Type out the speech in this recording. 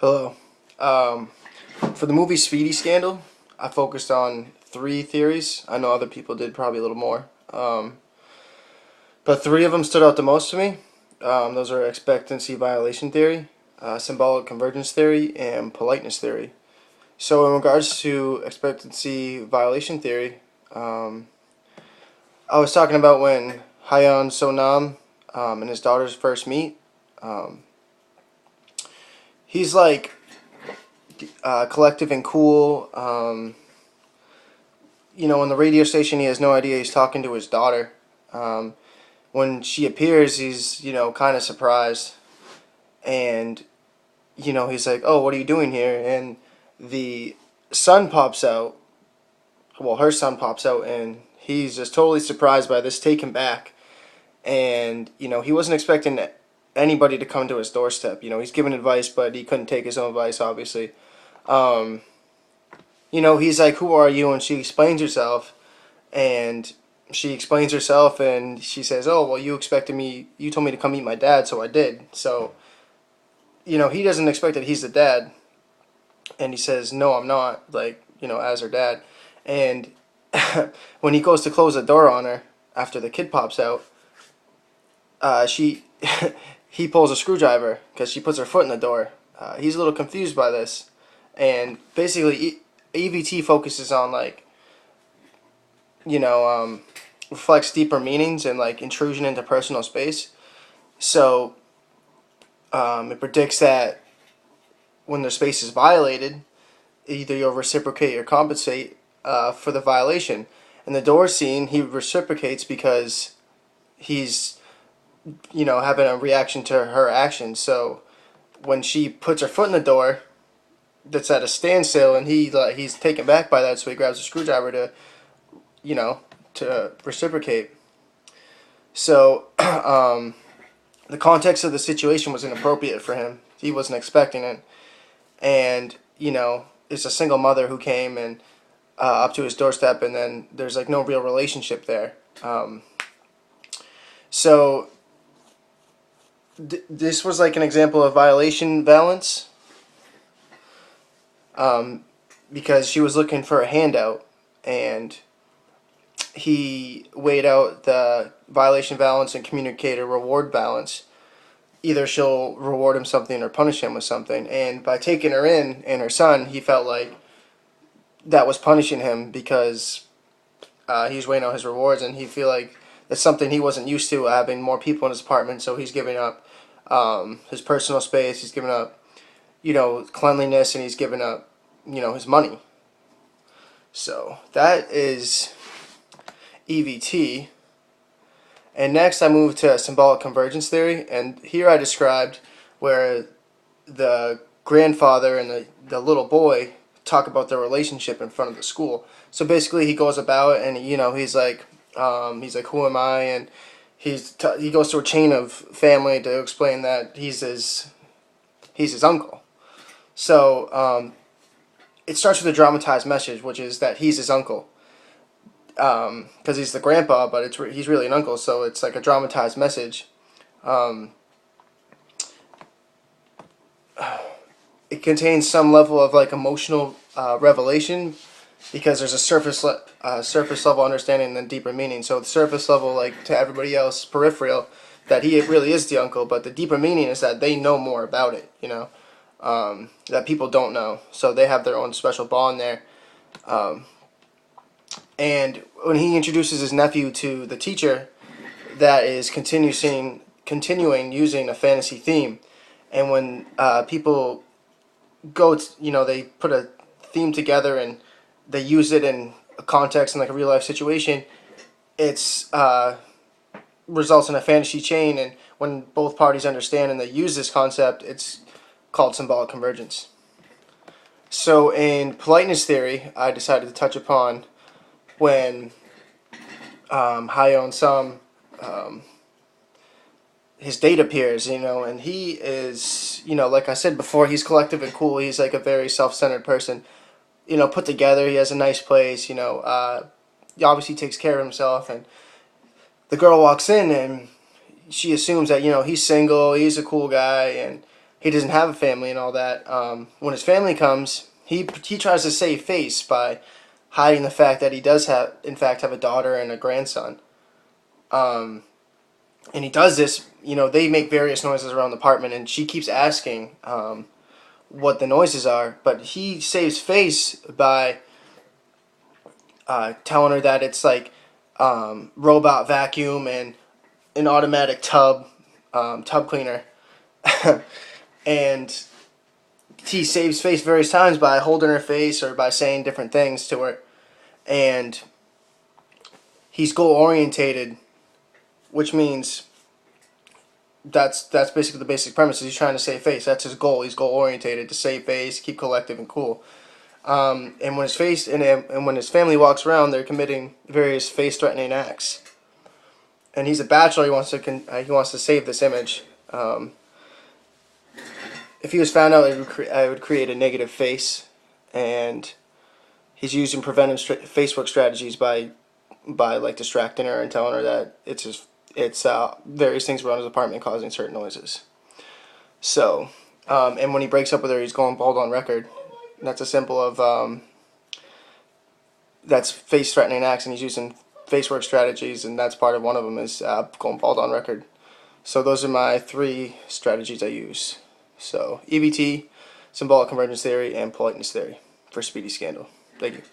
Hello. Um, for the movie Speedy Scandal, I focused on three theories. I know other people did probably a little more. But three of them stood out the most to me. Those are expectancy violation theory, symbolic convergence theory, and politeness theory. So, in regards to expectancy violation theory, um, I was talking about when Hayon Sonam and his daughters first meet. Um, he's like collective and cool. On the radio station, he has no idea he's talking to his daughter. Um, when she appears, he's, kind of surprised. And, he's like, oh, what are you doing here? And the son pops out. Well, her son pops out, and he's just totally surprised by this, taken back. And, he wasn't expecting anybody to come to his doorstep. He's giving advice, but he couldn't take his own advice, obviously. Um, he's like, who are you? And she explains herself. And she explains herself, and she says, oh, well, you told me to come meet my dad, so I did. So, he doesn't expect that he's the dad. And he says, no, I'm not, as her dad. And when he goes to close the door on her after the kid pops out, she he pulls a screwdriver because she puts her foot in the door. He's a little confused by this. And basically, EVT focuses on, reflects deeper meanings and intrusion into personal space. So it predicts that when their space is violated, either you'll reciprocate or compensate for the violation. In the door scene, he reciprocates because he's having a reaction to her actions. So when she puts her foot in the door, that's at a standstill, and he's taken back by that, so he grabs a screwdriver to reciprocate. So, the context of the situation was inappropriate for him. He wasn't expecting it. And, it's a single mother who came and up to his doorstep, and then there's no real relationship there. So, this was an example of violation valence, because she was looking for a handout, and he weighed out the violation balance and communicator reward balance. Either she'll reward him something or punish him with something. And by taking her in and her son, he felt like that was punishing him because he was weighing out his rewards, and he feel like that's something he wasn't used to, having more people in his apartment. So he's giving up his personal space. He's giving up, cleanliness, and he's giving up, his money. So that is EVT. And next I moved to symbolic convergence theory, and here I described where the grandfather and the little boy talk about their relationship in front of the school. So basically he goes about, and he's like who am I? And he goes through a chain of family to explain that he's his uncle. So it starts with a dramatized message, which is that he's his uncle. Because he's the grandpa, but he's really an uncle, so it's like a dramatized message. It contains some level of emotional revelation, because there's a surface level understanding and then deeper meaning. So the surface level, to everybody else, peripheral, that he really is the uncle, but the deeper meaning is that they know more about it, that people don't know. So they have their own special bond there. And when he introduces his nephew to the teacher, that is continuing using a fantasy theme. And when people they put a theme together and they use it in a context in a real life situation, it's results in a fantasy chain. And when both parties understand and they use this concept, it's called symbolic convergence. So in politeness theory, I decided to touch upon when Hayon Sam, his date appears, and he is, like I said before, he's collective and cool. He's a very self-centered person, put together. He has a nice place, he obviously takes care of himself. And the girl walks in, and she assumes that, he's single, he's a cool guy, and he doesn't have a family and all that. When his family comes, he tries to save face by hiding the fact that he does have, in fact, have a daughter and a grandson. Um, and he does this. You know, they make various noises around the apartment, and she keeps asking what the noises are. But he saves face by telling her that it's like robot vacuum and an automatic tub cleaner. And he saves face various times by holding her face or by saying different things to her. And he's goal orientated, which means that's basically the basic premise. He's trying to save face. That's his goal. He's goal orientated, to save face, keep collective and cool. And when his face and when his family walks around, they're committing various face threatening acts. And he's a bachelor. He wants to save this image. If he was found out, I would create a negative face, and he's using preventive Facebook strategies by like distracting her and telling her that it's various things around his apartment causing certain noises. So, and when he breaks up with her, he's going bald on record. That's a symbol of that's face threatening acts, and he's using Facebook strategies, and that's part of one of them is going bald on record. So those are my 3 strategies I use. So EBT, symbolic convergence theory, and politeness theory for speedy scandal. Thank you.